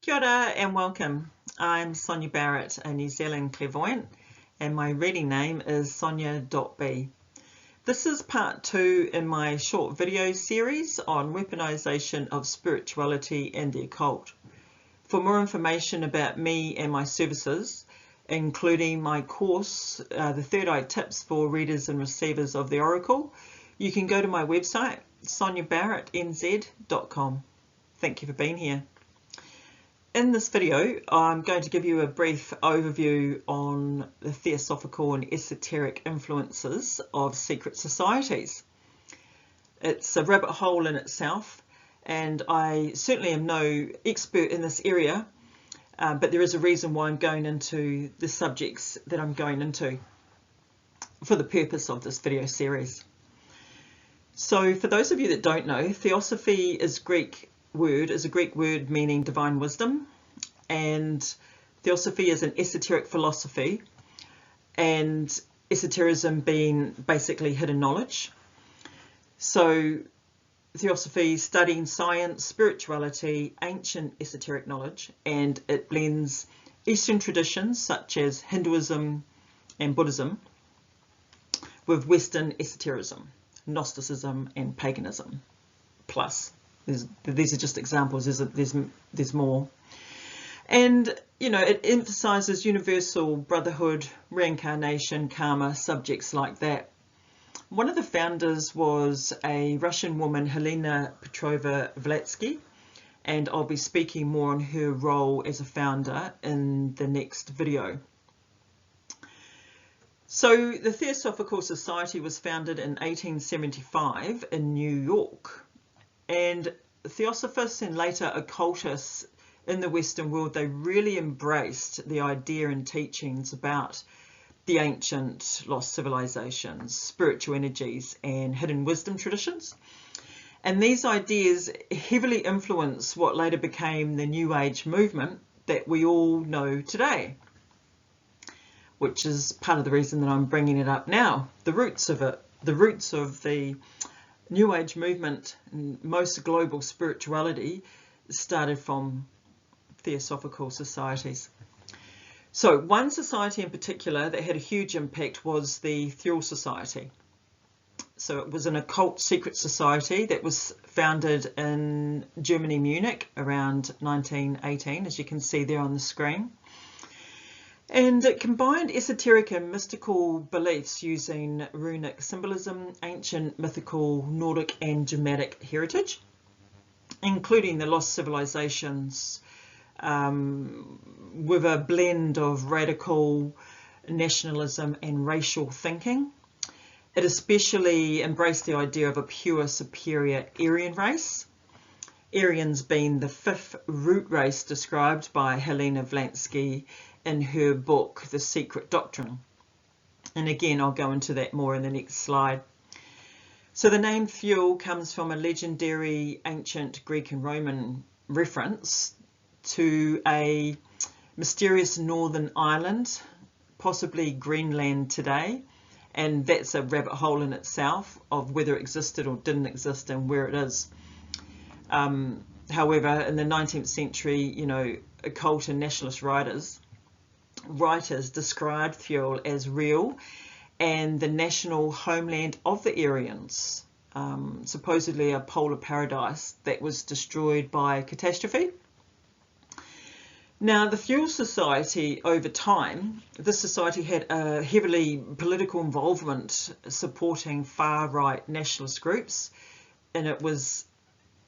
Kia ora and welcome. I'm Sonia Barrett, a New Zealand clairvoyant, and my reading name is Sonia.B. This is part 2 in my short video series on weaponisation of spirituality and the occult. For more information about me and my services, including my course, the Third Eye Tips for Readers and Receivers of the Oracle, you can go to my website, soniabarrettnz.com. Thank you for being here. In this video, I'm going to give you a brief overview on the theosophical and esoteric influences of secret societies. It's a rabbit hole in itself, and I certainly am no expert in this area, but there is a reason why I'm going into the subjects that I'm going into for the purpose of this video series. So for those of you that don't know, Theosophy is a Greek word meaning divine wisdom, and Theosophy is an esoteric philosophy, and esotericism being basically hidden knowledge. So Theosophy studying science, spirituality, ancient esoteric knowledge, and it blends Eastern traditions such as Hinduism and Buddhism with Western esotericism, Gnosticism and paganism. Plus, these are just examples. There's more, and it emphasizes universal brotherhood, reincarnation, karma, subjects like that. One of the founders was a Russian woman, Helena Petrova Blavatsky, and I'll be speaking more on her role as a founder in the next video. So the Theosophical Society was founded in 1875 in New York. And Theosophists and later occultists in the Western world, they really embraced the idea and teachings about the ancient lost civilizations, spiritual energies, and hidden wisdom traditions. And these ideas heavily influenced what later became the New Age movement that we all know today, which is part of the reason that I'm bringing it up now. The roots of it, the roots of the New Age movement and most global spirituality started from theosophical societies. So one society in particular that had a huge impact was the Thule Society. So it was an occult secret society that was founded in Germany, Munich, around 1918, as you can see there on the screen. And it combined esoteric and mystical beliefs using runic symbolism, ancient mythical Nordic and Germanic heritage, including the lost civilizations, with a blend of radical nationalism and racial thinking. It especially embraced the idea of a pure superior Aryan race, Aryans being the fifth root race described by Helena Blavatsky in her book, The Secret Doctrine. And again, I'll go into that more in the next slide. So the name Thule comes from a legendary ancient Greek and Roman reference to a mysterious northern island, possibly Greenland today. And that's a rabbit hole in itself of whether it existed or didn't exist and where it is. However, in the 19th century, occult and nationalist writers described Thule as real and the national homeland of the Aryans, supposedly a polar paradise that was destroyed by a catastrophe. Now, the Thule Society, over time, this society had a heavily political involvement supporting far-right nationalist groups, and it was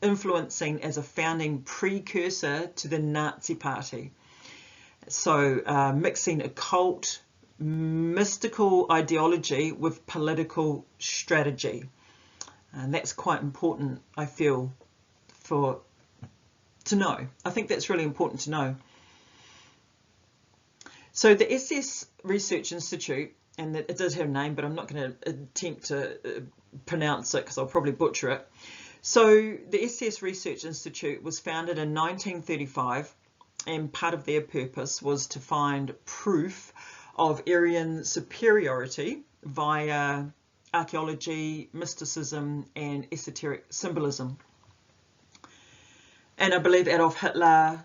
influencing as a founding precursor to the Nazi Party. So mixing occult, mystical ideology with political strategy. And that's quite important, I feel, to know. I think that's really important to know. So the SS Research Institute, and it does have a name, but I'm not going to attempt to pronounce it because I'll probably butcher it. So the SS Research Institute was founded in 1935, and part of their purpose was to find proof of Aryan superiority via archaeology, mysticism, and esoteric symbolism. And I believe Adolf Hitler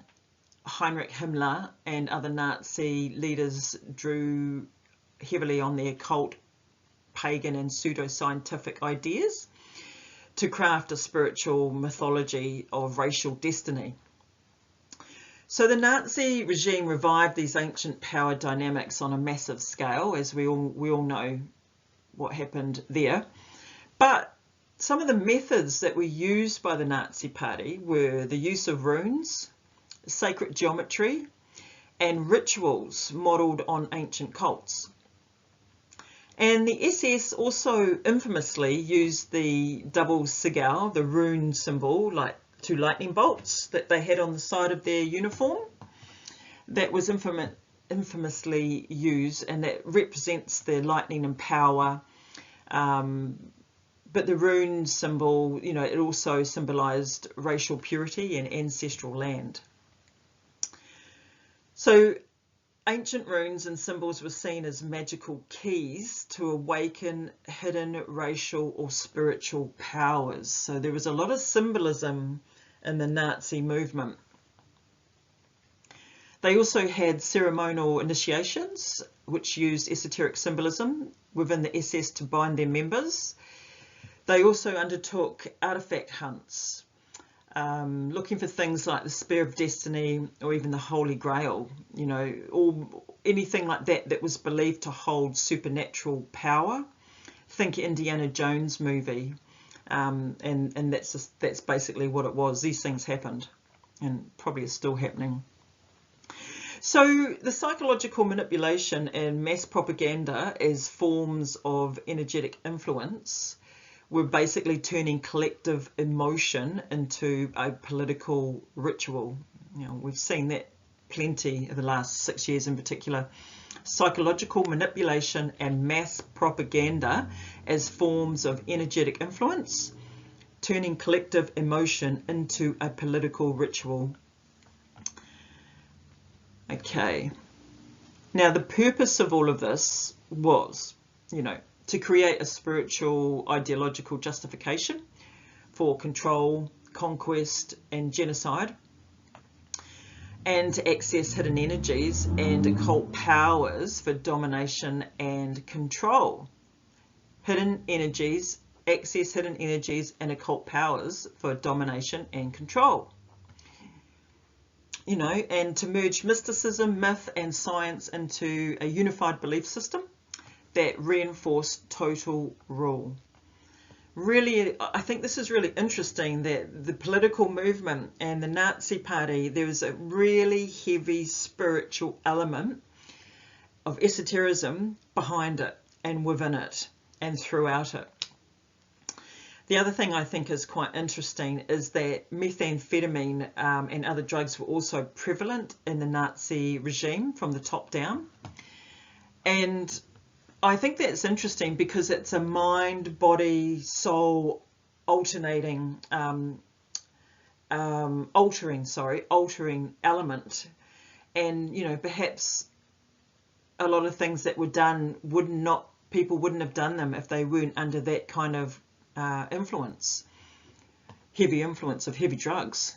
Heinrich Himmler and other Nazi leaders drew heavily on the occult, pagan and pseudoscientific ideas to craft a spiritual mythology of racial destiny. So the Nazi regime revived these ancient power dynamics on a massive scale, as we all know what happened there. But some of the methods that were used by the Nazi Party were the use of runes, sacred geometry, and rituals modelled on ancient cults. And the SS also infamously used the double sigil, the rune symbol, like 2 lightning bolts that they had on the side of their uniform. That was infamously used, and that represents the lightning and power. But the rune symbol, you know, it also symbolized racial purity and ancestral land. So ancient runes and symbols were seen as magical keys to awaken hidden racial or spiritual powers. So there was a lot of symbolism in the Nazi movement. They also had ceremonial initiations, which used esoteric symbolism within the SS to bind their members. They also undertook artifact hunts, looking for things like the Spear of Destiny or even the Holy Grail, you know, or anything like that that was believed to hold supernatural power. Think Indiana Jones movie, and that's basically what it was. These things happened, and probably is still happening. So the psychological manipulation and mass propaganda as forms of energetic influence were basically turning collective emotion into a political ritual. You know, we've seen that plenty in the last 6 years in particular. Psychological manipulation and mass propaganda as forms of energetic influence, turning collective emotion into a political ritual. Okay, now the purpose of all of this was, you know, to create a spiritual ideological justification for control, conquest and genocide, and to access hidden energies and occult powers for domination and control. Hidden energies, access hidden energies and occult powers for domination and control. You know, and to merge mysticism, myth and science into a unified belief system that reinforced total rule. Really, I think this is really interesting that the political movement and the Nazi Party, there was a really heavy spiritual element of esotericism behind it and within it and throughout it. The other thing I think is quite interesting is that methamphetamine and other drugs were also prevalent in the Nazi regime from the top down. And I think that's interesting because it's a mind, body, soul altering element. And, you know, perhaps a lot of things that were done people wouldn't have done them if they weren't under that kind of heavy influence of heavy drugs.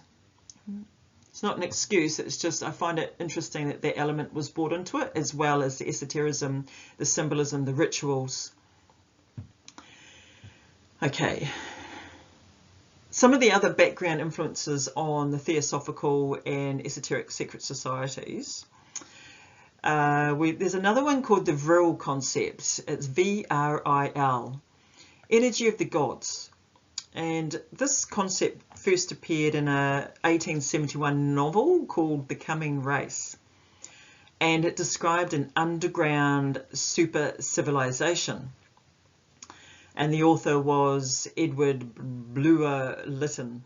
It's not an excuse, it's just I find it interesting that that element was brought into it, as well as the esotericism, the symbolism, the rituals. Okay, some of the other background influences on the Theosophical and esoteric secret societies. There's another one called the Vril concept. It's V-R-I-L. Energy of the gods. And this concept first appeared in a 1871 novel called The Coming Race. And it described an underground super civilization. And the author was Edward Blewer-Lytton.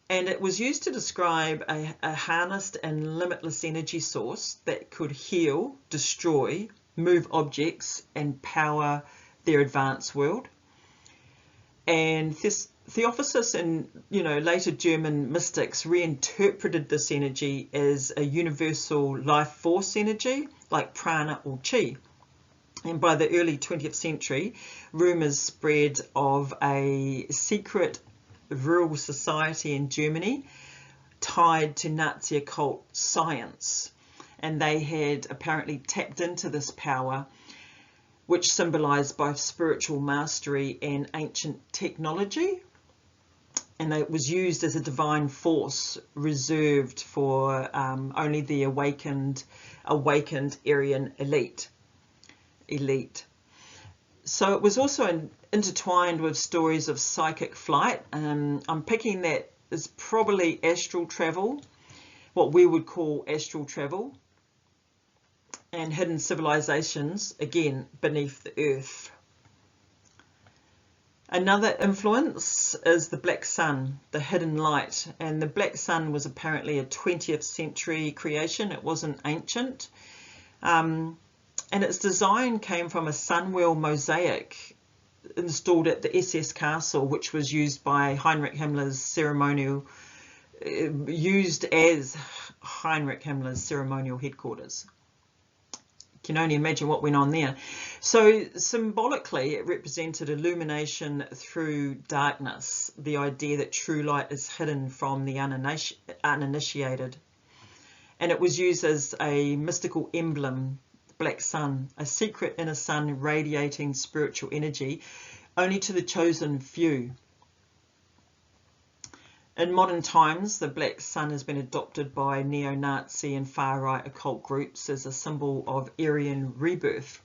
And it was used to describe a harnessed and limitless energy source that could heal, destroy, move objects, and power their advanced world. And Theosophists and, you know, later German mystics reinterpreted this energy as a universal life force energy like prana or chi. And by the early 20th century, rumours spread of a secret rural society in Germany tied to Nazi occult science, and they had apparently tapped into this power, which symbolized both spiritual mastery and ancient technology, and it was used as a divine force reserved for only the awakened Aryan elite. So it was also intertwined with stories of psychic flight. I'm picking that is probably astral travel, what we would call astral travel, and hidden civilizations, again, beneath the earth. Another influence is the black sun, the hidden light, and the black sun was apparently a 20th century creation. It wasn't ancient, and its design came from a sunwheel mosaic installed at the SS Castle, which was used by Heinrich Himmler's ceremonial headquarters. You can only imagine what went on there. So symbolically, it represented illumination through darkness, the idea that true light is hidden from the uninitiated. And it was used as a mystical emblem, black sun, a secret inner sun radiating spiritual energy only to the chosen few. In modern times, the black sun has been adopted by neo-Nazi and far-right occult groups as a symbol of Aryan rebirth,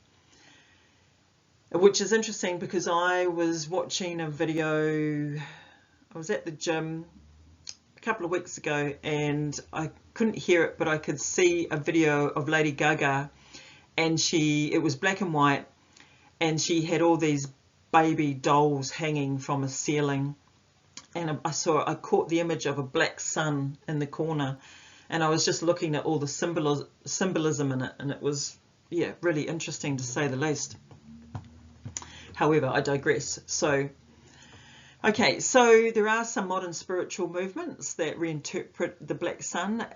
which is interesting because I was watching a video, I was at the gym a couple of weeks ago, and I couldn't hear it, but I could see a video of Lady Gaga, and it was black and white, and she had all these baby dolls hanging from a ceiling. And I caught the image of a black sun in the corner, and I was just looking at all the symbolism in it, and it was, yeah, really interesting to say the least. However, I digress. So, okay, so there are some modern spiritual movements that reinterpret the black sun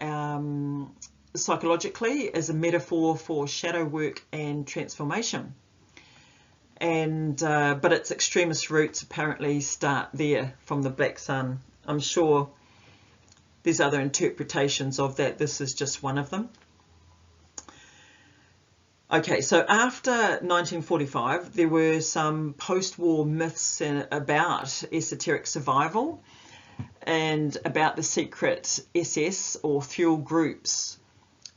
psychologically as a metaphor for shadow work and transformation. And but its extremist roots apparently start there, from the black sun. I'm sure there's other interpretations of that. This is just one of them. Okay, so after 1945, there were some post-war myths about esoteric survival and about the secret SS or fuel groups,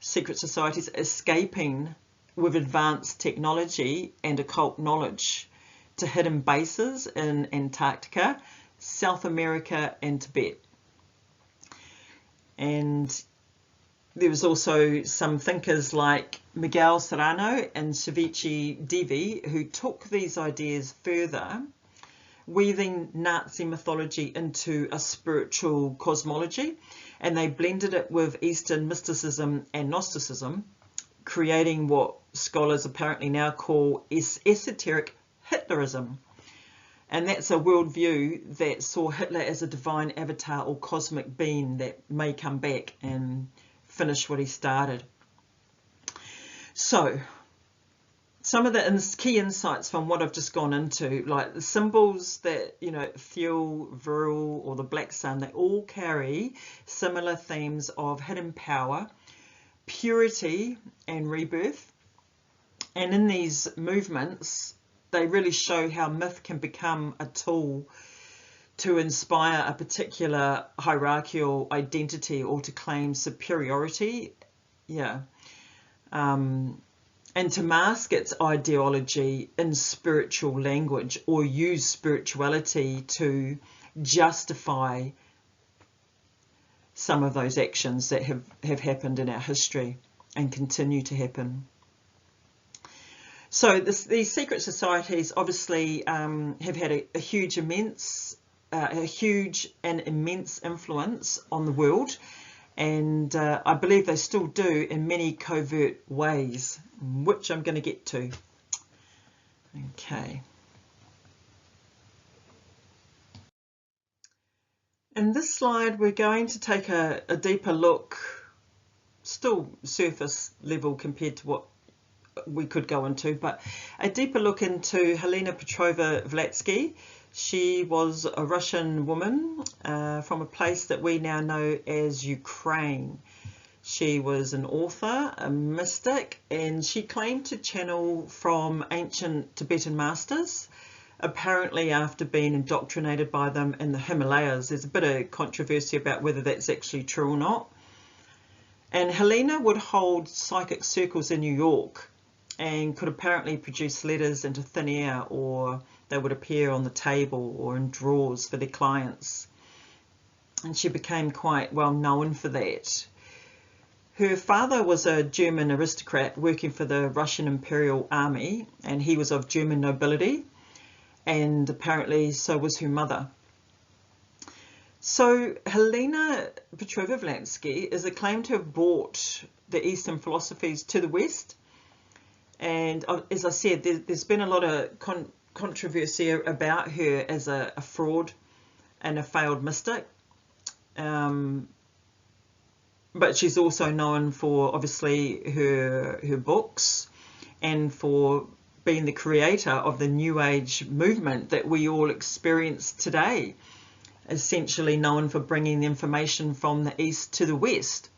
secret societies escaping with advanced technology and occult knowledge to hidden bases in Antarctica, South America and Tibet. And there was also some thinkers like Miguel Serrano and Savici Devi who took these ideas further, weaving Nazi mythology into a spiritual cosmology, and they blended it with Eastern mysticism and Gnosticism, creating what scholars apparently now call esoteric Hitlerism. And that's a worldview that saw Hitler as a divine avatar or cosmic being that may come back and finish what he started. So, some of the key insights from what I've just gone into, like the symbols that, Thiel, Virul, or the black sun, they all carry similar themes of hidden power, purity and rebirth. And in these movements, they really show how myth can become a tool to inspire a particular hierarchical identity or to claim superiority, and to mask its ideology in spiritual language, or use spirituality to justify some of those actions that have happened in our history and continue to happen. So these secret societies obviously have had a huge and immense influence on the world, and I believe they still do in many covert ways, which I'm going to get to. Okay. In this slide, we're going to take a deeper look, still surface level compared to what we could go into, but a deeper look into Helena Petrova Vlatsky, She was a Russian woman from a place that we now know as Ukraine. She was an author, a mystic, and she claimed to channel from ancient Tibetan masters, apparently after being indoctrinated by them in the Himalayas. There's a bit of controversy about whether that's actually true or not. And Helena would hold psychic circles in New York and could apparently produce letters into thin air, or they would appear on the table or in drawers for their clients. And she became quite well known for that. Her father was a German aristocrat working for the Russian Imperial Army, and he was of German nobility, and apparently so was her mother. So Helena Petrovna-Blavatsky is acclaimed to have brought the Eastern philosophies to the West. And as I said, there's been a lot of controversy about her as a fraud and a failed mystic. But she's also known for, obviously, her books and for being the creator of the New Age movement that we all experience today, essentially known for bringing the information from the East to the West.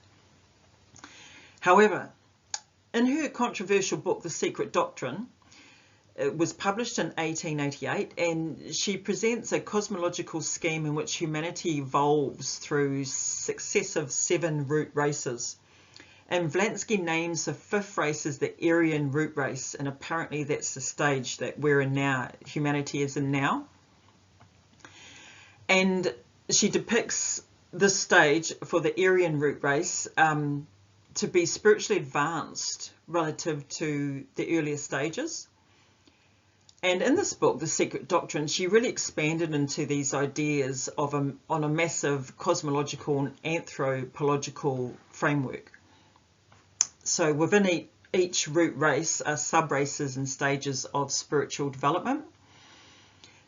However, in her controversial book, The Secret Doctrine, it was published in 1888, and she presents a cosmological scheme in which humanity evolves through successive 7 root races. And Blavatsky names the 5th race as the Aryan root race, and apparently that's the stage that we're in now, humanity is in now. And she depicts this stage for the Aryan root race to be spiritually advanced relative to the earlier stages. And in this book, The Secret Doctrine, she really expanded into these ideas of on a massive cosmological and anthropological framework. So within each root race are sub-races and stages of spiritual development.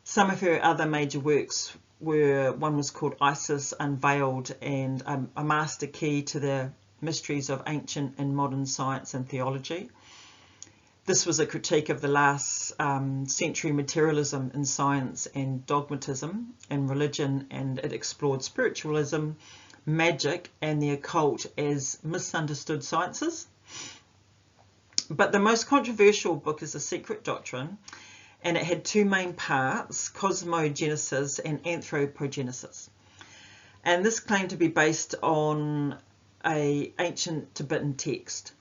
Some of her other major works were, one was called Isis Unveiled, and a master key to the mysteries of ancient and modern science and theology. This was a critique of the last century materialism in science and dogmatism in religion, and it explored spiritualism, magic, and the occult as misunderstood sciences. But the most controversial book is The Secret Doctrine, and it had 2 main parts, cosmogenesis and anthropogenesis. And this claimed to be based on an ancient Tibetan text.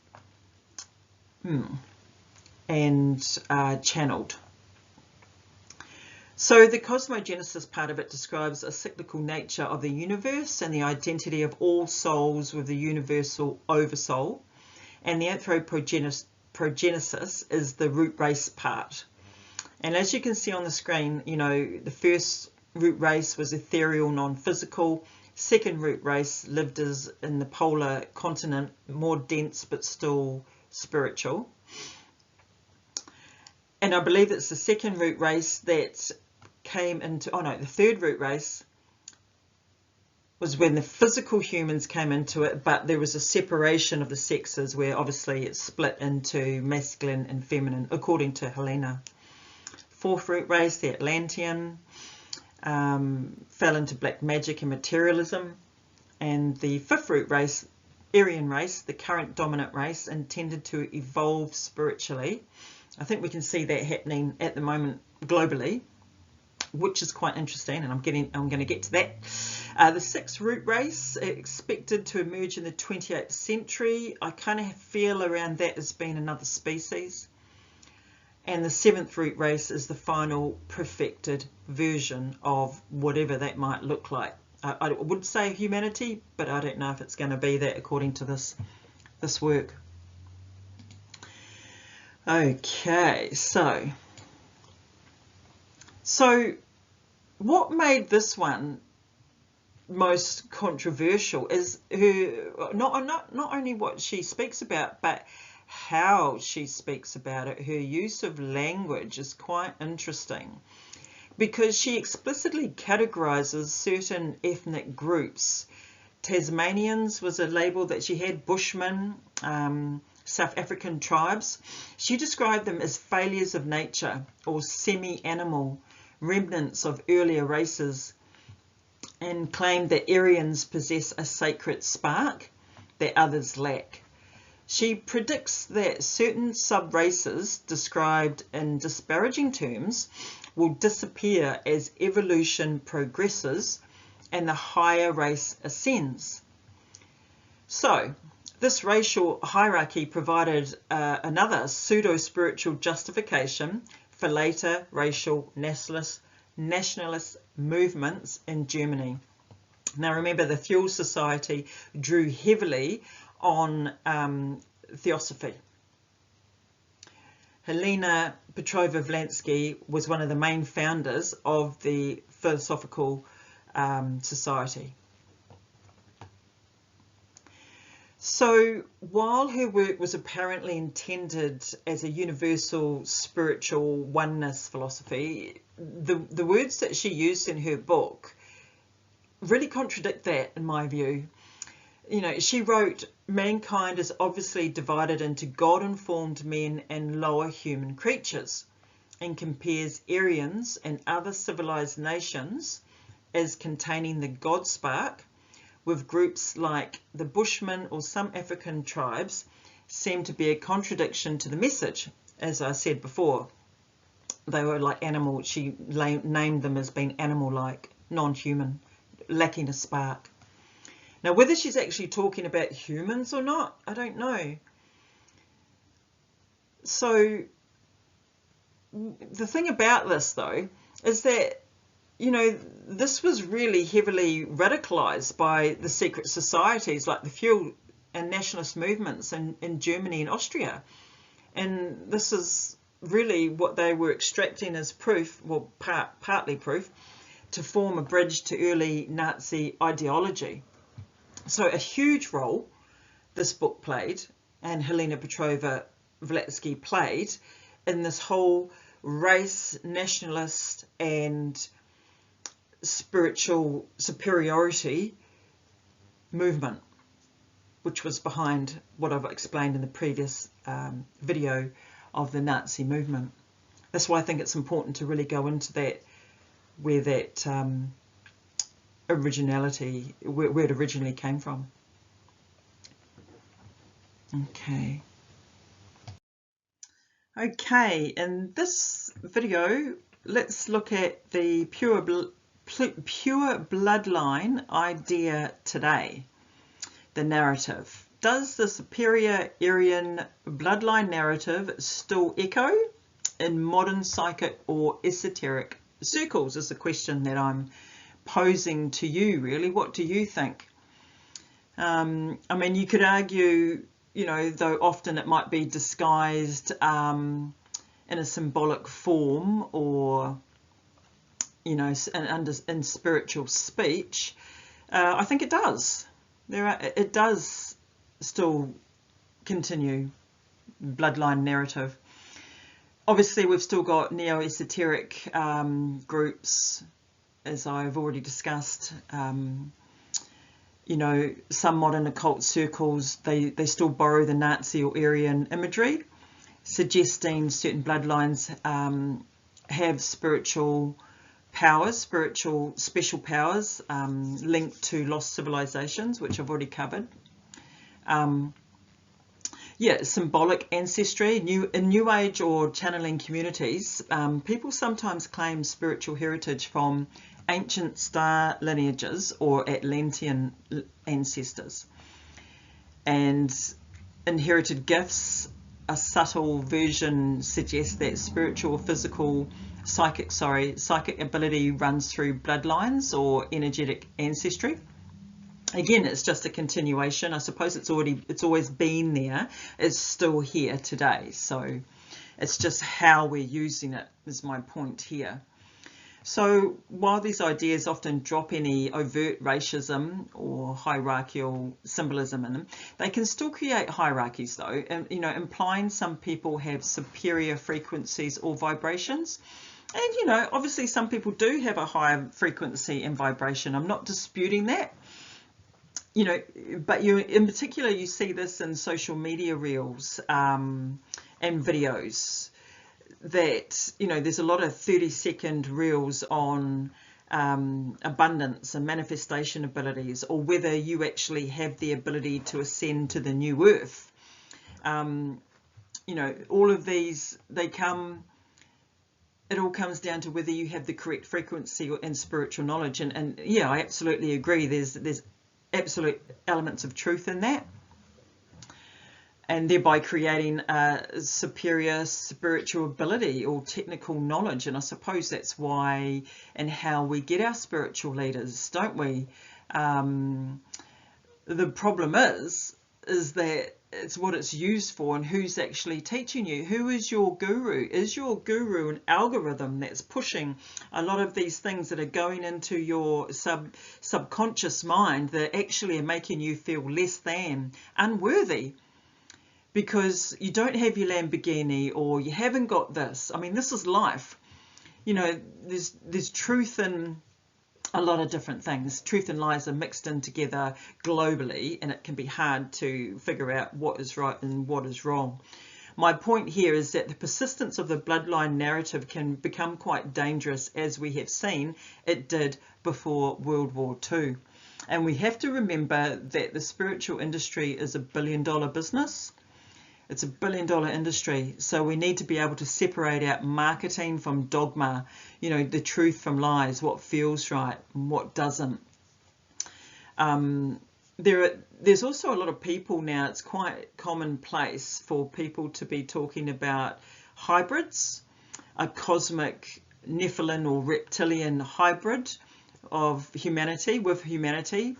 And channeled. So the cosmogenesis part of it describes a cyclical nature of the universe and the identity of all souls with the universal oversoul. And the anthropogenesis is the root race part. And as you can see on the screen, you know, the first root race was ethereal, non-physical. Second root race lived as in the polar continent, more dense but still spiritual. And I believe it's the second root race that came into, the third root race was when the physical humans came into it, but there was a separation of the sexes where obviously it's split into masculine and feminine, according to Helena. Fourth root race, the Atlantean, fell into black magic and materialism. And the 5th root race, Aryan race, the current dominant race, intended to evolve spiritually. I think we can see that happening at the moment globally, which is quite interesting, and I'm going to get to that. The 6th root race, expected to emerge in the 28th century. I kind of feel around that as being another species. And the 7th root race is the final perfected version of whatever that might look like. I would say humanity, but I don't know if it's going to be that according to this work. Okay, so what made this one most controversial is her not only what she speaks about, but how she speaks about it. Her use of language is quite interesting, because she explicitly categorizes certain ethnic groups. Tasmanians was a label that she had, Bushmen, South African tribes. She described them as failures of nature or semi-animal, remnants of earlier races, and claimed that Aryans possess a sacred spark that others lack. She predicts that certain sub-races described in disparaging terms will disappear as evolution progresses and the higher race ascends. So, this racial hierarchy provided another pseudo-spiritual justification for later racial nationalist movements in Germany. Now remember, the Fuel Society drew heavily on Theosophy. Helena Petrova-Vlansky was one of the main founders of the Theosophical Society. So while her work was apparently intended as a universal spiritual oneness philosophy, the words that she used in her book really contradict that, in my view. You know, she wrote, mankind is obviously divided into God-informed men and lower human creatures, and compares Aryans and other civilized nations as containing the God spark, with groups like the Bushmen or some African tribes seem to be a contradiction to the message. As I said before, they were like animal. She named them as being animal-like, non-human, lacking a spark. Now, whether she's actually talking about humans or not, I don't know. So the thing about this, though, is that, you know, this was really heavily radicalized by the secret societies like the Fuel and nationalist movements in Germany and Austria. And this is really what they were extracting as proof, well, partly proof, to form a bridge to early Nazi ideology. So a huge role this book played, and Helena Petrova-Vlansky played, in this whole race, nationalist and spiritual superiority movement, which was behind what I've explained in the previous video of the Nazi movement. That's why I think it's important to really go into that, where that originality, where it originally came from. Okay, in this video, let's look at the pure bloodline idea today, the narrative. Does the superior Aryan bloodline narrative still echo in modern psychic or esoteric circles, is the question that I'm posing to you, really. What do you think? I mean, you could argue, you know, though often it might be disguised in a symbolic form, or, you know, in spiritual speech. I think it does. It does still continue bloodline narrative. Obviously, we've still got neo-esoteric groups, as I've already discussed. You know, some modern occult circles, they still borrow the Nazi or Aryan imagery, suggesting certain bloodlines have spiritual powers, special powers linked to lost civilizations, which I've already covered. Yeah, symbolic ancestry. In New Age or channeling communities, people sometimes claim spiritual heritage from ancient star lineages or Atlantean ancestors. And inherited gifts, a subtle version suggests that spiritual or physical psychic ability runs through bloodlines or energetic ancestry. Again, it's just a continuation. I suppose it's always been there. It's still here today. So it's just how we're using it is my point here. So while these ideas often drop any overt racism or hierarchical symbolism in them, they can still create hierarchies, though, and, you know, implying some people have superior frequencies or vibrations. And, you know, obviously some people do have a higher frequency and vibration. I'm not disputing that. You know, but in particular, you see this in social media reels and videos. that, you know, there's a lot of 30-second reels on abundance and manifestation abilities, or whether you actually have the ability to ascend to the new earth. You know, all of these, it all comes down to whether you have the correct frequency and spiritual knowledge. And yeah, I absolutely agree. There's absolute elements of truth in that, and thereby creating a superior spiritual ability or technical knowledge. And I suppose that's why and how we get our spiritual leaders, don't we? The problem is that it's what it's used for and who's actually teaching you. Who is your guru? Is your guru an algorithm that's pushing a lot of these things that are going into your subconscious mind that actually are making you feel less than, unworthy, because you don't have your Lamborghini, or you haven't got this? I mean, this is life. You know, there's truth in a lot of different things. Truth and lies are mixed in together globally, and it can be hard to figure out what is right and what is wrong. My point here is that the persistence of the bloodline narrative can become quite dangerous, as we have seen it did before World War II. And we have to remember that the spiritual industry is a billion-dollar business. It's a billion-dollar industry, so we need to be able to separate out marketing from dogma, you know, the truth from lies, what feels right and what doesn't. There's also a lot of people now, it's quite commonplace for people to be talking about hybrids, a cosmic Nephilim or reptilian hybrid of humanity with humanity.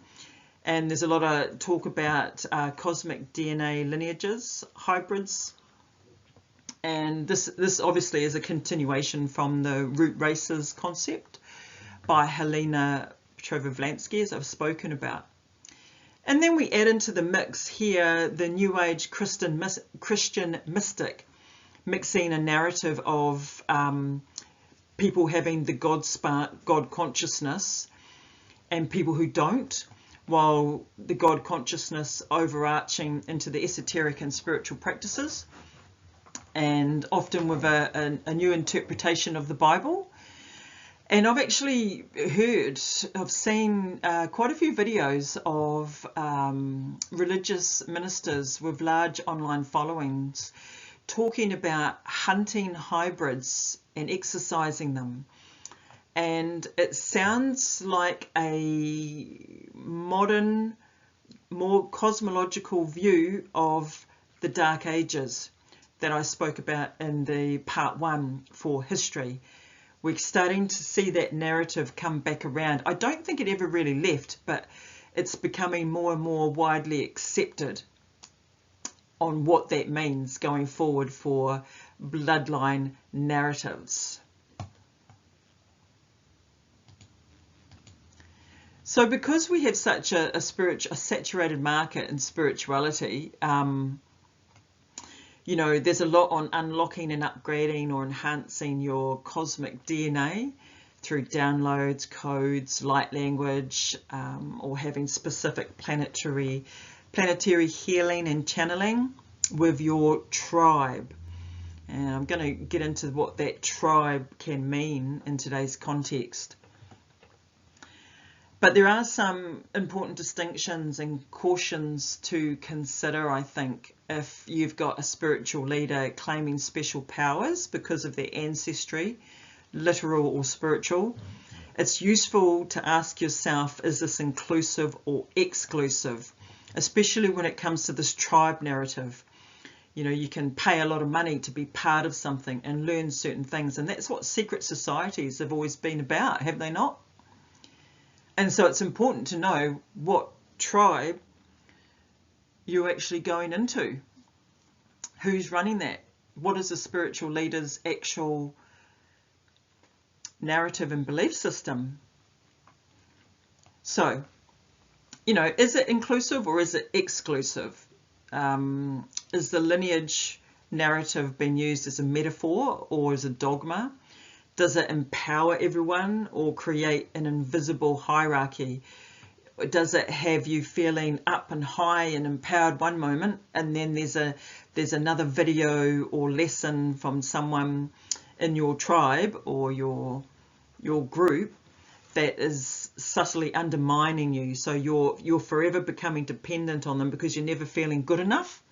And there's a lot of talk about cosmic DNA lineages, hybrids. And this obviously is a continuation from the root races concept by Helena Petrovlansky, as I've spoken about. And then we add into the mix here the New Age Christian mystic, mixing a narrative of people having the God spark, God consciousness, and people who don't, while the God consciousness overarching into the esoteric and spiritual practices, and often with a new interpretation of the Bible. And I've actually I've seen quite a few videos of religious ministers with large online followings talking about hunting hybrids and exercising them. And it sounds like a modern, more cosmological view of the Dark Ages that I spoke about in the part 1 for history. We're starting to see that narrative come back around. I don't think it ever really left, but it's becoming more and more widely accepted on what that means going forward for bloodline narratives. So because we have such a saturated market in spirituality, you know, there's a lot on unlocking and upgrading or enhancing your cosmic DNA through downloads, codes, light language, or having specific planetary healing and channeling with your tribe. And I'm going to get into what that tribe can mean in today's context. But there are some important distinctions and cautions to consider, I think, if you've got a spiritual leader claiming special powers because of their ancestry, literal or spiritual. It's useful to ask yourself, is this inclusive or exclusive, especially when it comes to this tribe narrative. You know, you can pay a lot of money to be part of something and learn certain things, and that's what secret societies have always been about, have they not? And so it's important to know what tribe you're actually going into. Who's running that? What is the spiritual leader's actual narrative and belief system? So, you know, is it inclusive or is it exclusive? Is the lineage narrative being used as a metaphor or as a dogma? Does it empower everyone or create an invisible hierarchy? does it have you feeling up and high and empowered one moment, and then there's another video or lesson from someone in your tribe or your group that is subtly undermining you, so you're forever becoming dependent on them because you're never feeling good enough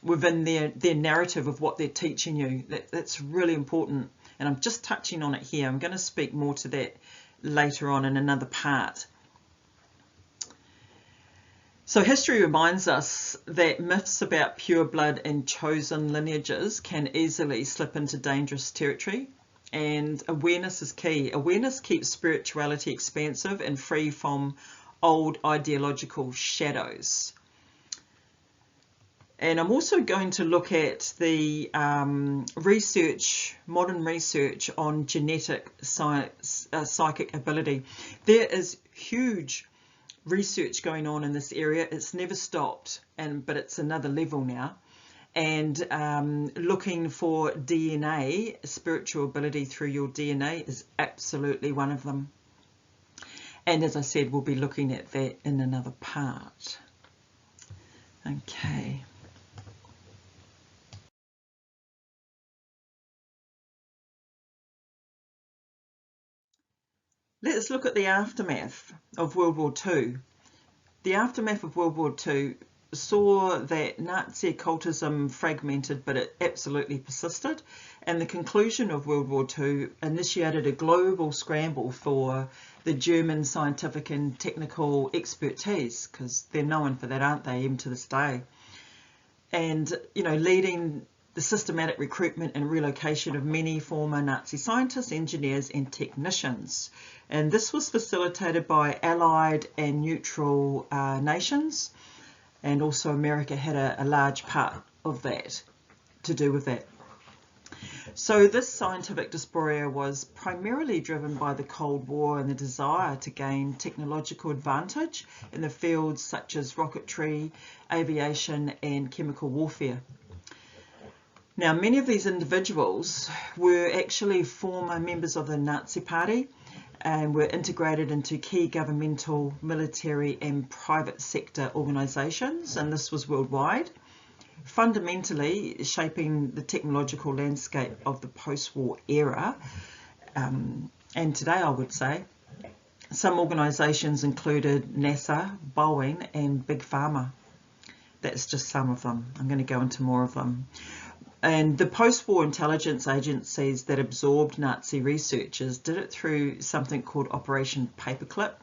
within their narrative of what they're teaching you. That's really important, and I'm just touching on it here. I'm going to speak more to that later on in another part. So history reminds us that myths about pure blood and chosen lineages can easily slip into dangerous territory, and awareness is key. Awareness keeps spirituality expansive and free from old ideological shadows. And I'm also going to look at the modern research on genetic psychic ability. There is huge research going on in this area. It's never stopped, but it's another level now. And looking for DNA, spiritual ability through your DNA, is absolutely one of them. And as I said, we'll be looking at that in another part. Okay. Let's look at the aftermath of World War II. The aftermath of World War II saw that Nazi occultism fragmented, but it absolutely persisted. And the conclusion of World War II initiated a global scramble for the German scientific and technical expertise, because they're known for that, aren't they, even to this day. And, leading the systematic recruitment and relocation of many former Nazi scientists, engineers and technicians. And this was facilitated by allied and neutral nations, and also America had a large part of that to do with that. So this scientific dysphoria was primarily driven by the Cold War and the desire to gain technological advantage in the fields such as rocketry, aviation and chemical warfare. Now, many of these individuals were actually former members of the Nazi Party and were integrated into key governmental, military and private sector organisations, and this was worldwide, fundamentally shaping the technological landscape of the post-war era. And today, I would say, some organisations included NASA, Boeing and Big Pharma. That's just some of them. I'm going to go into more of them. And the post-war intelligence agencies that absorbed Nazi researchers did it through something called Operation Paperclip.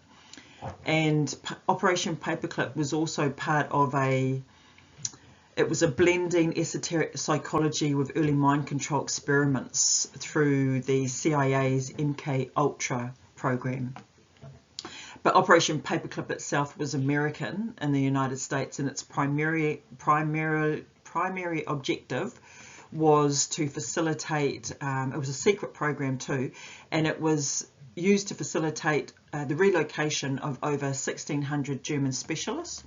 And Operation Paperclip was also part of it was a blending esoteric psychology with early mind control experiments through the CIA's MK Ultra program. But Operation Paperclip itself was American in the United States, and its primary objective was to facilitate, it was a secret program too, and it was used to facilitate the relocation of over 1,600 German specialists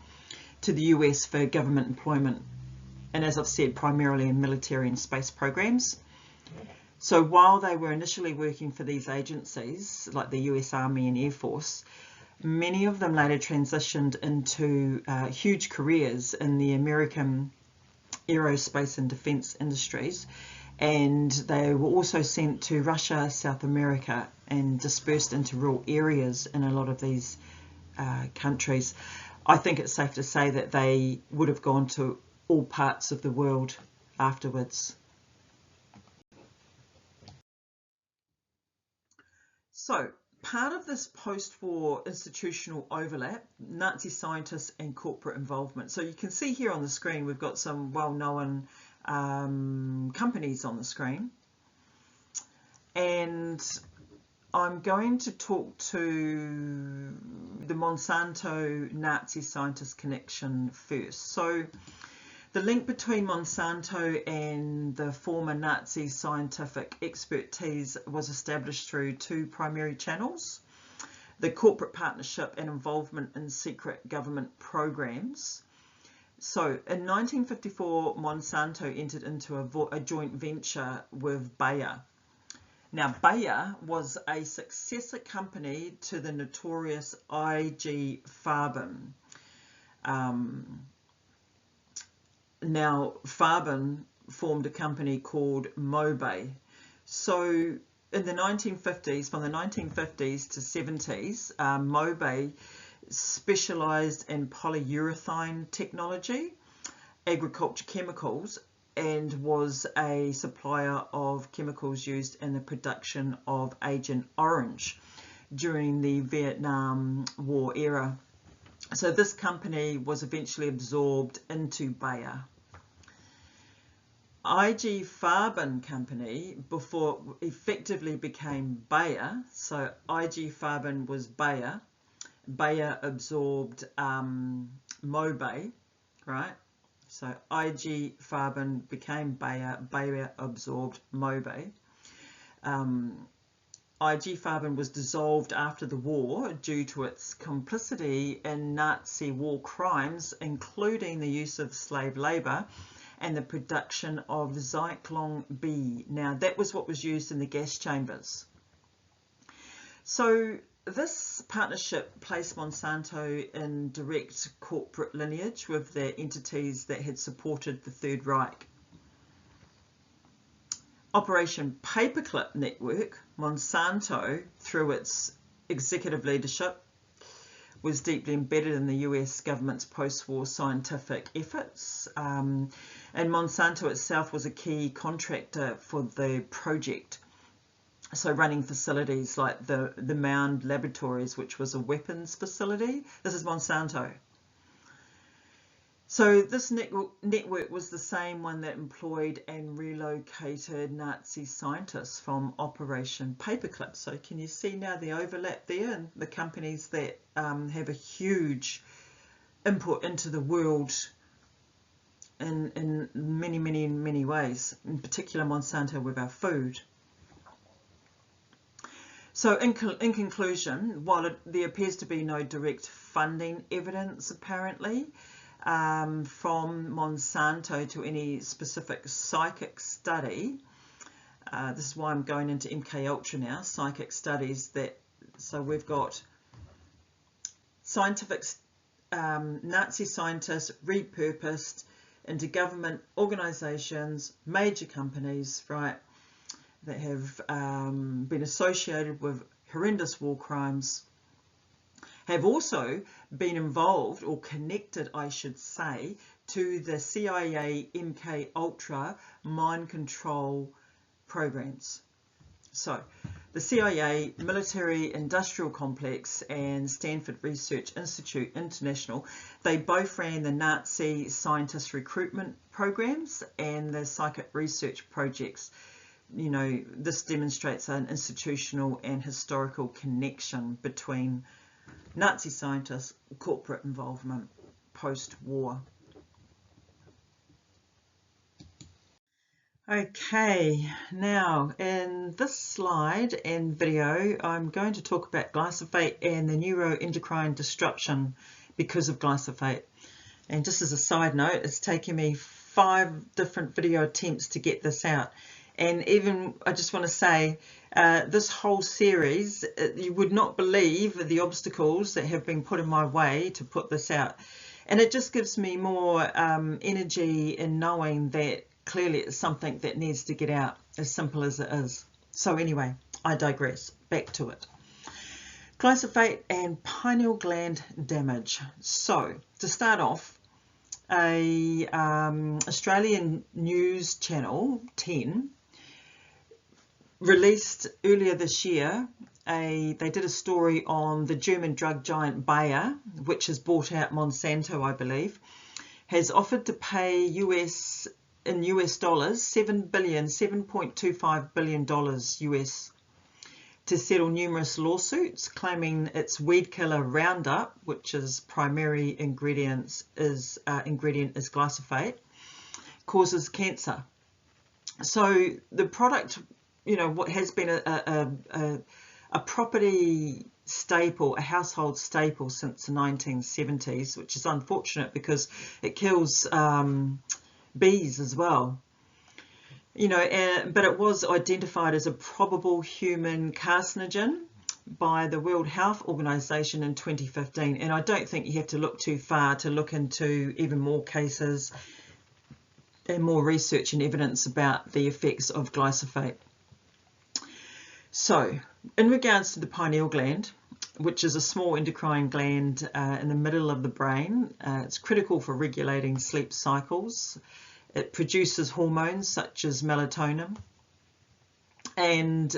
to the US for government employment. And as I've said, primarily in military and space programs. So while they were initially working for these agencies, like the US Army and Air Force, many of them later transitioned into huge careers in the American aerospace and defense industries, and they were also sent to Russia, South America, and dispersed into rural areas in a lot of these countries. I think it's safe to say that they would have gone to all parts of the world afterwards. So part of this post-war institutional overlap, Nazi scientists and corporate involvement. So you can see here on the screen, we've got some well-known companies on the screen. And I'm going to talk to the Monsanto Nazi scientist connection first. So the link between Monsanto and the former Nazi scientific expertise was established through two primary channels: the corporate partnership and involvement in secret government programs. So in 1954, Monsanto entered into a joint venture with Bayer. Now, Bayer was a successor company to the notorious IG Farben. Now, Farben formed a company called Mobay. So in the 1950s, from the 1950s to 70s, Mobay specialised in polyurethane technology, agriculture chemicals, and was a supplier of chemicals used in the production of Agent Orange during the Vietnam War era. So this company was eventually absorbed into Bayer. IG Farben Company, before effectively became Bayer, so IG Farben was Bayer. Bayer absorbed Mobay, right? So IG Farben became Bayer, Bayer absorbed Mobay. IG Farben was dissolved after the war due to its complicity in Nazi war crimes, including the use of slave labour and the production of Zyklon B. Now, that was what was used in the gas chambers. So this partnership placed Monsanto in direct corporate lineage with the entities that had supported the Third Reich. Operation Paperclip Network, Monsanto, through its executive leadership, was deeply embedded in the US government's post-war scientific efforts, and Monsanto itself was a key contractor for the project. So running facilities like the Mound Laboratories, which was a weapons facility. This is Monsanto. So this network was the same one that employed and relocated Nazi scientists from Operation Paperclip. So can you see now the overlap there, and the companies that have a huge input into the world in many ways, in particular Monsanto with our food. So in conclusion, while there appears to be no direct funding evidence apparently from Monsanto to any specific psychic study, this is why I'm going into MK Ultra now, psychic studies, so we've got scientific Nazi scientists repurposed into government organisations, major companies, right, that have been associated with horrendous war crimes, have also been involved or connected, I should say, to the CIA MK Ultra mind control programs. So the CIA Military Industrial Complex and Stanford Research Institute International, they both ran the Nazi scientist recruitment programs and the psychic research projects. You know, this demonstrates an institutional and historical connection between Nazi scientists, corporate involvement post-war. Okay, now in this slide and video, I'm going to talk about glyphosate and the neuroendocrine disruption because of glyphosate. And just as a side note, it's taken me 5 different video attempts to get this out. And even, I just want to say, this whole series, you would not believe the obstacles that have been put in my way to put this out. And it just gives me more energy in knowing that clearly it's something that needs to get out, as simple as it is. So anyway, I digress. Back to it. Glyphosate and pineal gland damage. So, to start off, a Australian news channel, 10, released earlier this year, they did a story on the German drug giant Bayer, which has bought out Monsanto, I believe, has offered to pay US dollars, $7.25 billion US, to settle numerous lawsuits claiming its weed killer Roundup, which is primary ingredient is glyphosate, causes cancer. So the product, you know, what has been a property staple, a household staple since the 1970s, which is unfortunate because it kills bees as well. You know, but it was identified as a probable human carcinogen by the World Health Organization in 2015, and I don't think you have to look too far to look into even more cases and more research and evidence about the effects of glyphosate. So, in regards to the pineal gland, which is a small endocrine gland in the middle of the brain, it's critical for regulating sleep cycles. It produces hormones such as melatonin, and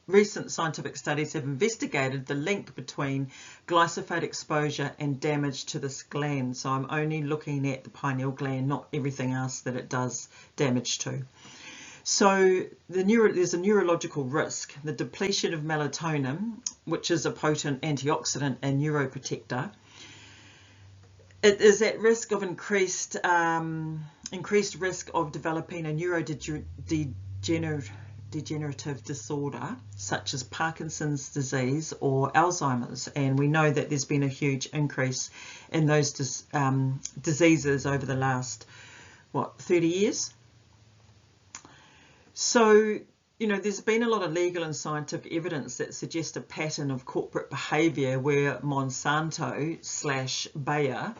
recent scientific studies have investigated the link between glyphosate exposure and damage to this gland. So I'm only looking at the pineal gland, not everything else that it does damage to. So there's a neurological risk. The depletion of melatonin, which is a potent antioxidant and neuroprotector, it is at risk of increased risk of developing a neurodegenerative disorder such as Parkinson's disease or Alzheimer's, and we know that there's been a huge increase in those diseases over the last 30 years. So, you know, there's been a lot of legal and scientific evidence that suggests a pattern of corporate behaviour where Monsanto/Bayer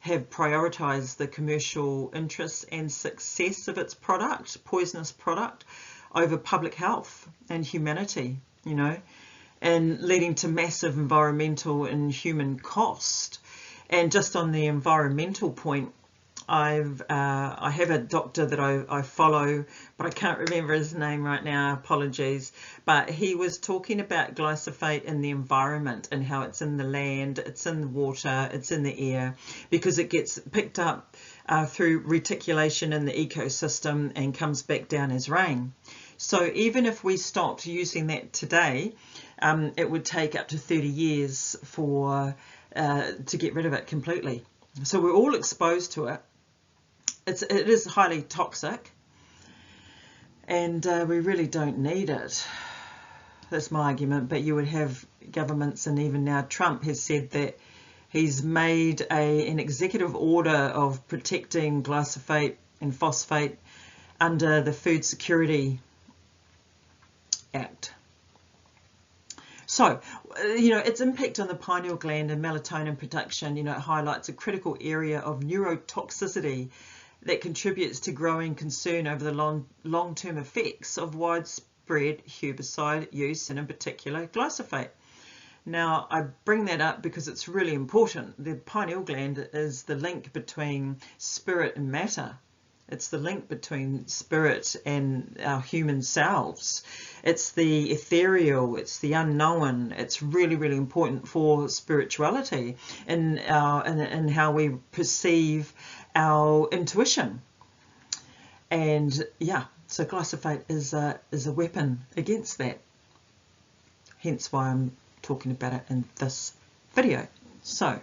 have prioritised the commercial interests and success of its poisonous product, over public health and humanity, you know, and leading to massive environmental and human cost. And just on the environmental point, I have a doctor that I follow, but I can't remember his name right now, apologies, but he was talking about glyphosate in the environment and how it's in the land, it's in the water, it's in the air, because it gets picked up through reticulation in the ecosystem and comes back down as rain. So even if we stopped using that today, it would take up to 30 years to get rid of it completely. So we're all exposed to it. It is highly toxic, and we really don't need it. That's my argument. But you would have governments, and even now Trump has said that he's made an executive order of protecting glyphosate and phosphate under the Food Security Act. So, you know, its impact on the pineal gland and melatonin production, you know, it highlights a critical area of neurotoxicity that contributes to growing concern over the long-term effects of widespread herbicide use, and in particular glyphosate. Now, I bring that up because it's really important. The pineal gland is the link between spirit and matter. It's the link between spirit and our human selves. It's the ethereal, it's the unknown. It's really, really important for spirituality and how we perceive our intuition. And yeah, so glyphosate is a weapon against that. Hence why I'm talking about it in this video. So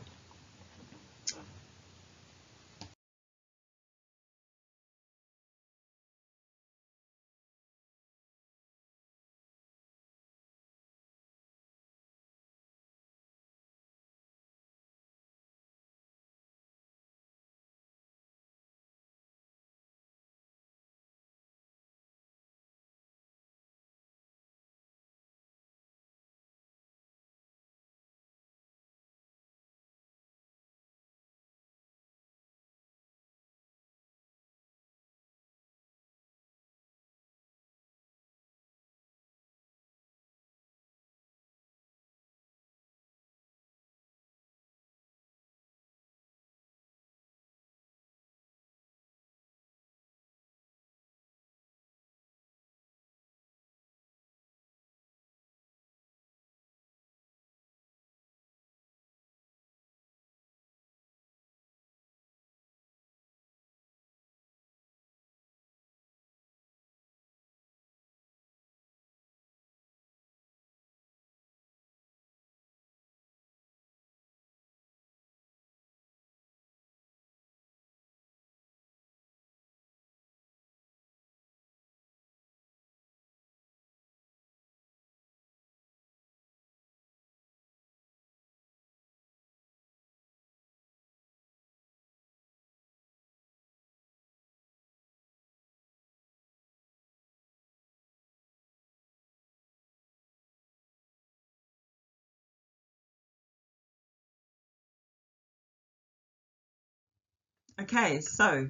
Okay, so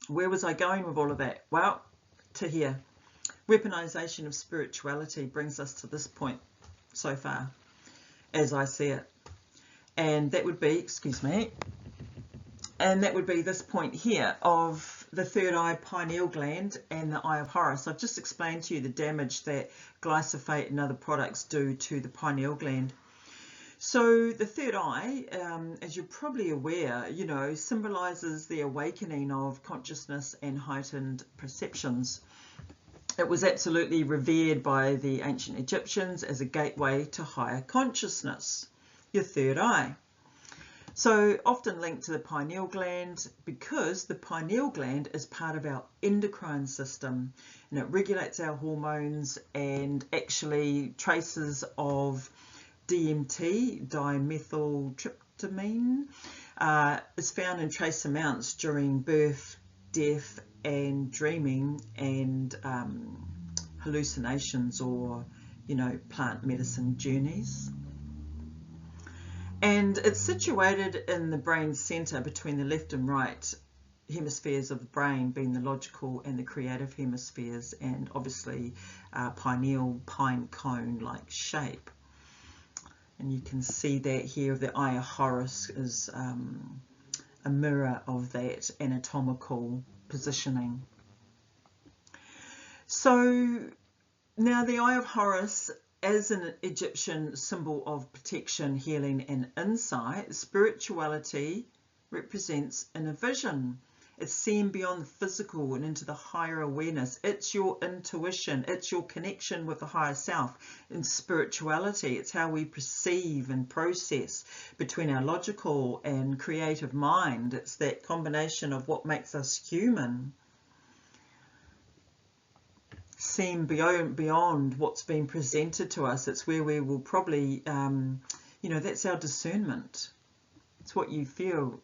where was I going with all of that? Well, to here. Weaponisation of spirituality brings us to this point so far, as I see it. And that would be, excuse me, and that would be this point here of the third eye, pineal gland, and the eye of Horus. I've just explained to you the damage that glyphosate and other products do to the pineal gland. So the third eye, as you're probably aware, you know, symbolises the awakening of consciousness and heightened perceptions. It was absolutely revered by the ancient Egyptians as a gateway to higher consciousness, your third eye. So often linked to the pineal gland, because the pineal gland is part of our endocrine system and it regulates our hormones, and actually traces of DMT, dimethyltryptamine, is found in trace amounts during birth, death and dreaming and hallucinations, or, you know, plant medicine journeys. And it's situated in the brain centre between the left and right hemispheres of the brain, being the logical and the creative hemispheres, and obviously pineal, pine cone like shape. And you can see that here, the eye of Horus is a mirror of that anatomical positioning. So now the eye of Horus, as an Egyptian symbol of protection, healing and insight, spirituality represents inner vision. It's seeing beyond the physical and into the higher awareness. It's your intuition. It's your connection with the higher self. In spirituality, it's how we perceive and process between our logical and creative mind. It's that combination of what makes us human. Seeing beyond what's been presented to us. It's where we will probably, you know, that's our discernment. It's what you feel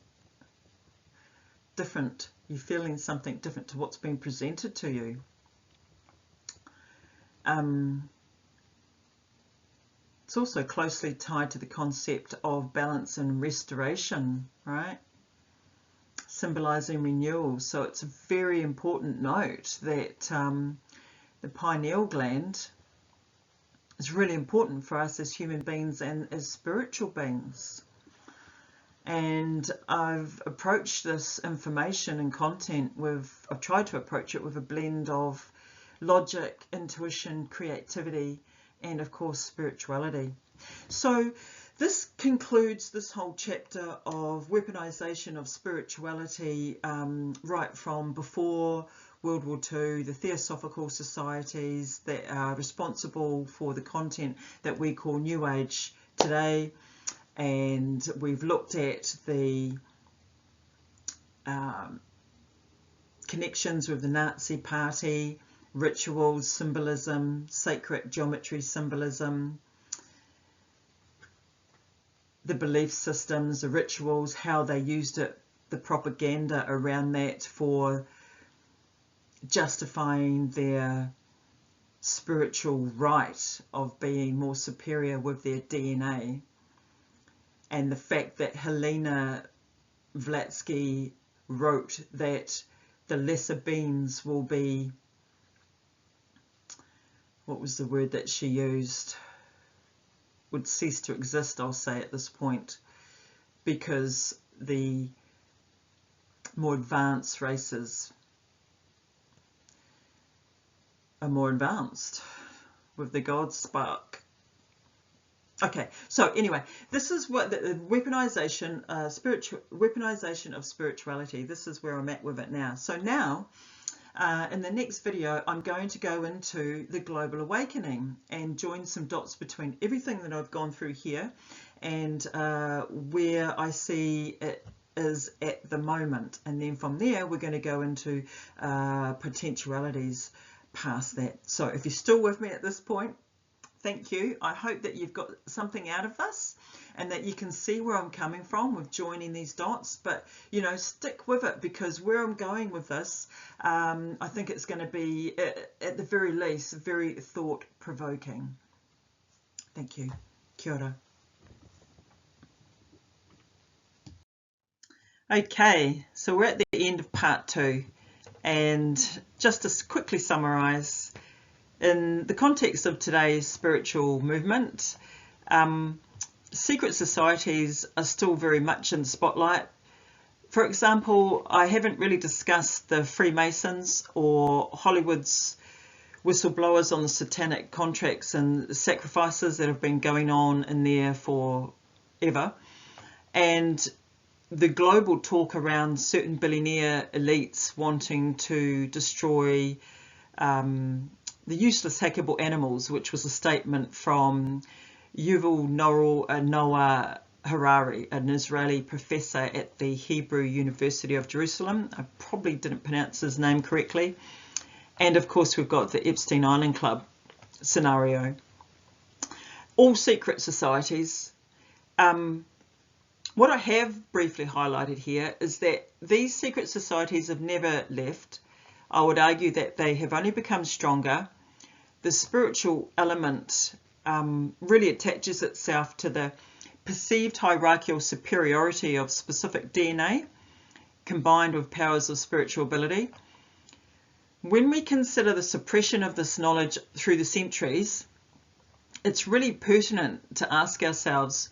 different. You're feeling something different to what's been presented to you. It's also closely tied to the concept of balance and restoration, right? Symbolizing renewal. So it's a very important note that the pineal gland is really important for us as human beings and as spiritual beings. And I've approached this information and content I've tried to approach it with a blend of logic, intuition, creativity, and of course spirituality. So this concludes this whole chapter of weaponization of spirituality, right from before World War II, the Theosophical societies that are responsible for the content that we call New Age today. And we've looked at the connections with the Nazi Party, rituals, symbolism, sacred geometry symbolism, the belief systems, the rituals, how they used it, the propaganda around that for justifying their spiritual right of being more superior with their DNA. And the fact that Helena Blavatsky wrote that the lesser beings will be, what was the word that she used, would cease to exist, I'll say at this point, because the more advanced races are more advanced with the God spark. Okay, so anyway, this is what the weaponization, weaponization of spirituality. This is where I'm at with it now. So now, in the next video, I'm going to go into the global awakening and join some dots between everything that I've gone through here and where I see it is at the moment. And then from there, we're going to go into potentialities past that. So if you're still with me at this point, thank you. I hope that you've got something out of this and that you can see where I'm coming from with joining these dots. But, you know, stick with it, because where I'm going with this, I think it's going to be, at the very least, very thought-provoking. Thank you. Kia ora. Okay, so we're at the end of part 2, and just to quickly summarise, in the context of today's spiritual movement, secret societies are still very much in the spotlight. For example, I haven't really discussed the Freemasons or Hollywood's whistleblowers on the satanic contracts and sacrifices that have been going on in there forever, and the global talk around certain billionaire elites wanting to destroy the useless hackable animals, which was a statement from Yuval Noah Harari, an Israeli professor at the Hebrew University of Jerusalem. I probably didn't pronounce his name correctly. And of course we've got the Epstein Island Club scenario. All secret societies. What I have briefly highlighted here is that these secret societies have never left. I would argue that they have only become stronger. The spiritual element really attaches itself to the perceived hierarchical superiority of specific DNA combined with powers of spiritual ability. When we consider the suppression of this knowledge through the centuries, it's really pertinent to ask ourselves,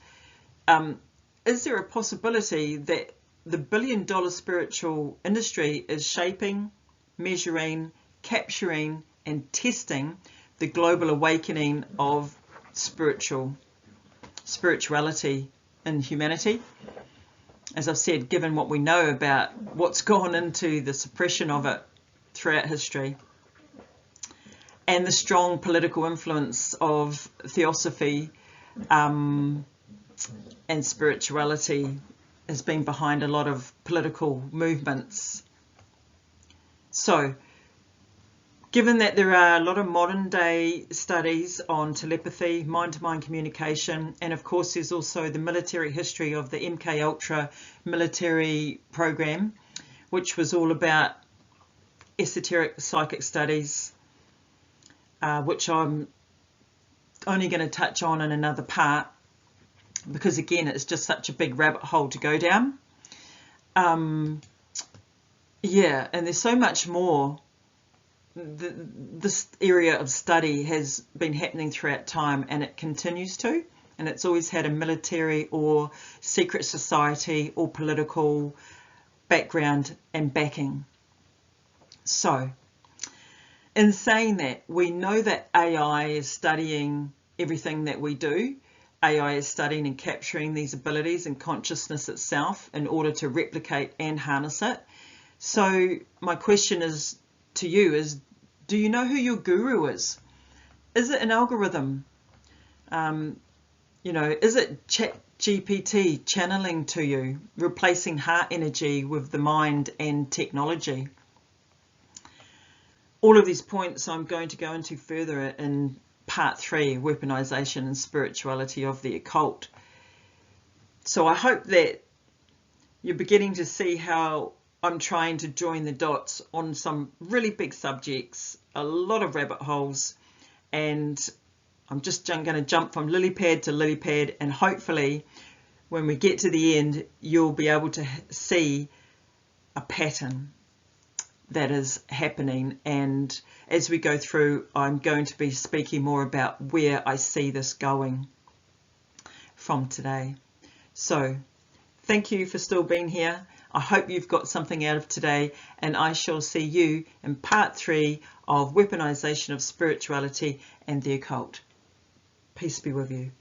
is there a possibility that the billion-dollar spiritual industry is shaping, measuring, capturing and testing the global awakening of spirituality in humanity? As I've said, given what we know about what's gone into the suppression of it throughout history and the strong political influence of Theosophy and spirituality has been behind a lot of political movements. So, given that there are a lot of modern day studies on telepathy, mind-to-mind communication, and of course there's also the military history of the MK Ultra military program, which was all about esoteric psychic studies, which I'm only going to touch on in another part, because again it's just such a big rabbit hole to go down. Yeah, and there's so much more. This area of study has been happening throughout time, and it continues to, and it's always had a military or secret society or political background and backing. So, in saying that, we know that AI is studying everything that we do. AI is studying and capturing these abilities and consciousness itself in order to replicate and harness it. So my question is to you is, do you know who your guru is? Is it an algorithm? Is it ChatGPT channeling to you, replacing heart energy with the mind and technology? All of these points I'm going to go into further in part 3, Weaponisation and Spirituality of the Occult. So I hope that you're beginning to see how I'm trying to join the dots on some really big subjects, a lot of rabbit holes, and I'm just going to jump from lily pad to lily pad, and hopefully when we get to the end you'll be able to see a pattern that is happening. And as we go through, I'm going to be speaking more about where I see this going from today. So thank you for still being here. I hope you've got something out of today, and I shall see you in part 3 of Weaponisation of Spirituality and the Occult. Peace be with you.